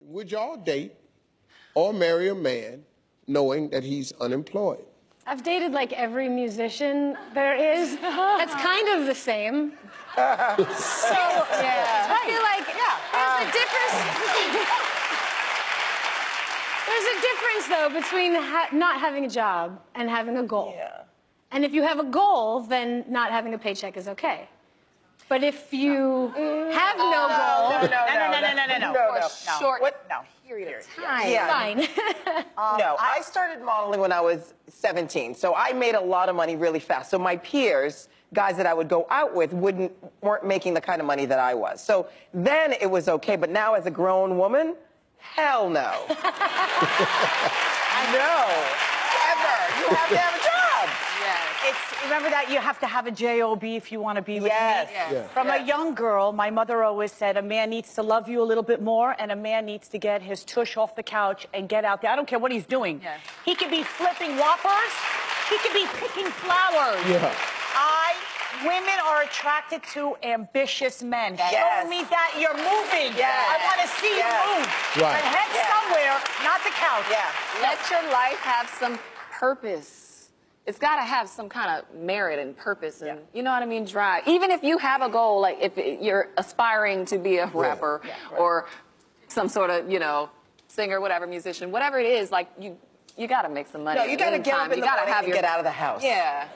Would y'all date or marry a man knowing that he's unemployed? I've dated like every musician there is. That's kind of the same. So, yeah. I feel like there's a difference. There's a difference, though, between not having a job and having a goal. Yeah. And if you have a goal, then not having a paycheck is okay. But if you have no goal... No. Short Period of time. Yeah. Fine. No, I started modeling when I was 17, so I made a lot of money really fast. So my peers, guys that I would go out with, weren't making the kind of money that I was. So then it was okay, but now as a grown woman, hell no. No, ever. You have to have a job. Remember that you have to have a job if you want to be with me? Yeah. From a young girl, my mother always said a man needs to love you a little bit more, and a man needs to get his tush off the couch and get out there. I don't care what he's doing. Yes. He could be flipping whoppers. He could be picking flowers. Yeah. Women are attracted to ambitious men. Yes. Show me that you're moving. Yes. I want to see you move. Right. And head somewhere, not the couch. Yeah. Let your life have some purpose. It's got to have some kind of merit and purpose and, you know what I mean, drive. Even if you have a goal, like if you're aspiring to be a rapper or some sort of, you know, singer, whatever, musician, whatever it is, like you got to make some money. No, you got to get up in the morning and get out of the house. Yeah.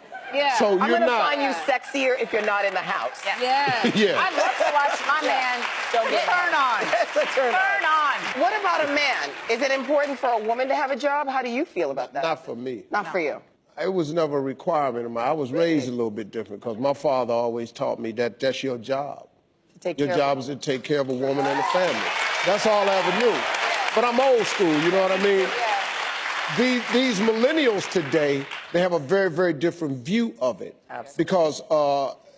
So I'm you're going to not... find you sexier if you're not in the house. Yeah. I'd love to watch my man Turn on. That's a turn on. What about a man? Is it important for a woman to have a job? How do you feel about that? Not for me. Not for you. It was never a requirement of mine. I was raised a little bit different because my father always taught me that that's your job. Your job is to take care of a woman and a family. That's all I ever knew. But I'm old school, you know what I mean? These millennials today, they have a very, very different view of it. Absolutely. Because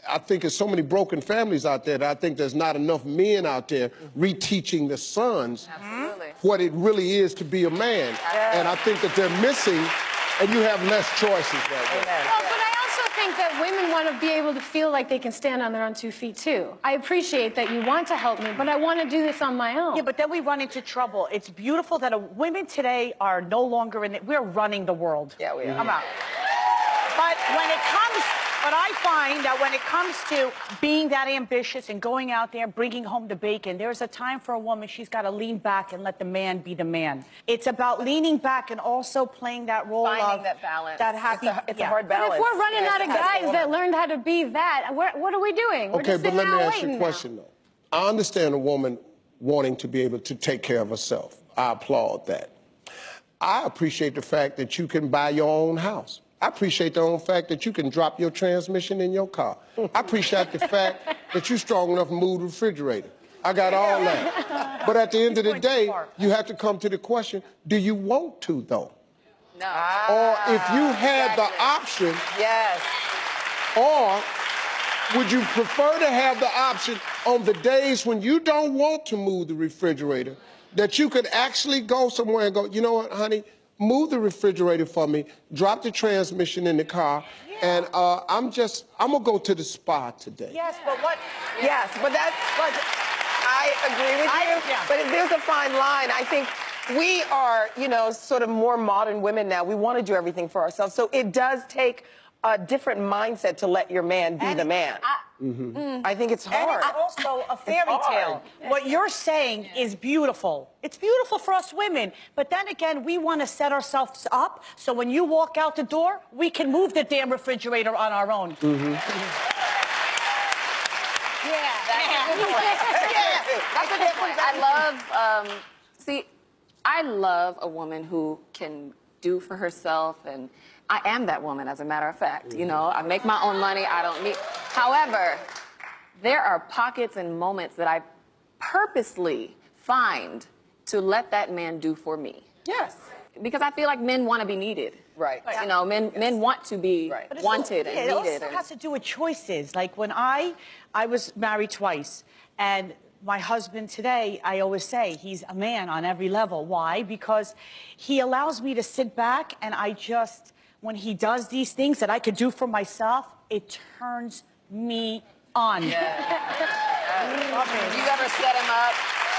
I think there's so many broken families out there that I think there's not enough men out there reteaching the sons what it really is to be a man. And I think that they're missing, and you have less choices that way. Well, but I also think that women want to be able to feel like they can stand on their own 2 feet, too. I appreciate that you want to help me, but I want to do this on my own. Yeah, but then we run into trouble. It's beautiful that women today are no longer in it. We're running the world. Yeah, we are. Come on. But I find that when it comes to being that ambitious and going out there, bringing home the bacon, there's a time for a woman, she's got to lean back and let the man be the man. It's about leaning back and also playing that role Finding that balance. That happy... It's a hard balance. But if we're running out of guys that learned how to be that, what are we doing? We're Okay, just but let me ask you a now. question, though. I understand a woman wanting to be able to take care of herself. I applaud that. I appreciate the fact that you can buy your own house. I appreciate the fact that you can drop your transmission in your car. I appreciate the fact that you're strong enough to move the refrigerator. I got all that. But at the end of the day, you have to come to the question, do you want to, though? No. Or if you had the option, or would you prefer to have the option on the days when you don't want to move the refrigerator, that you could actually go somewhere and go, you know what, honey, move the refrigerator for me, drop the transmission in the car, and I'm gonna go to the spa today. Yes, but what... Yes, but I agree with you, but there's a fine line. I think we are, you know, sort of more modern women now. We want to do everything for ourselves, so it does take a different mindset to let your man be the man. I think it's hard. And it's also a fairy tale. What you're saying is beautiful. It's beautiful for us women. But then again, we want to set ourselves up so when you walk out the door, we can move the damn refrigerator on our own. That's a good point. I love a woman who can do for herself, and I am that woman, as a matter of fact. You know, I make my own money. I don't need... However, there are pockets and moments that I purposely find to let that man do for me. Yes. Because I feel like men want to be needed. Right. You know, men want to be wanted and needed. It also has to do with choices. Like when I was married twice, and my husband today, I always say, he's a man on every level. Why? Because he allows me to sit back and when he does these things that I could do for myself, it turns me on. You ever set him up?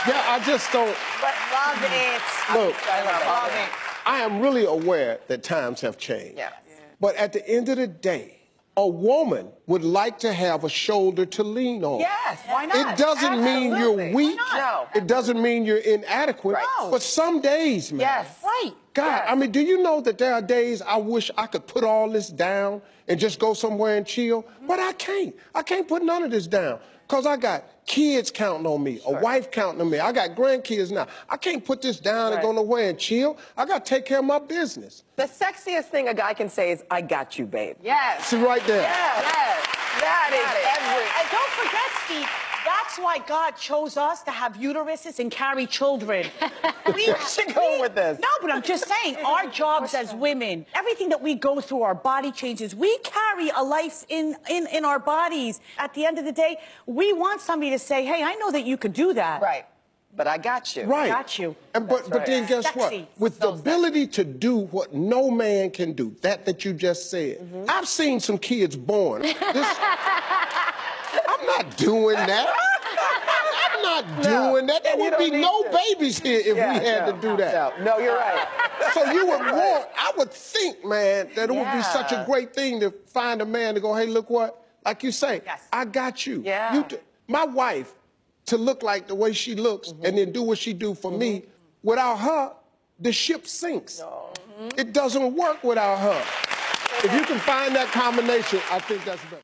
Yeah, I just don't. But love it. Look, I love it. I am really aware that times have changed. Yeah. But at the end of the day, a woman would like to have a shoulder to lean on. Yes, why not? It doesn't mean you're Absolutely. weak. Why not? It doesn't mean you're inadequate. Right. No. But some days, man. Yes. Right. God, Yes. I mean, do you know that there are days I wish I could put all this down and just go somewhere and chill? But I can't. I can't put none of this down because I got kids counting on me, a wife counting on me. I got grandkids now. I can't put this down and go nowhere and chill. I got to take care of my business. The sexiest thing a guy can say is, I got you, babe. Yes. See right there. Yes. That is And don't forget, Steve, that's why God chose us to have uteruses and carry children. Where's she going with this? No, but I'm just saying, our jobs as women, everything that we go through, our body changes, we carry a life in our bodies. At the end of the day, we want somebody to say, hey, I know that you could do that. Right. But I got you. Right. Got you. And but then guess Sexy. what? With the ability to do what no man can do, that you just said. I've seen some kids born. I'm not doing that. I'm not doing that. There and you would be don't no need to. babies here if we had to do that. No, you're right. So you would want, I would think, man, that it would be such a great thing to find a man to go, hey, look what, like you say, I got you. Yeah. My wife, to look like the way she looks and then do what she do for me, without her, the ship sinks. It doesn't work without her. If you can find that combination, I think that's better.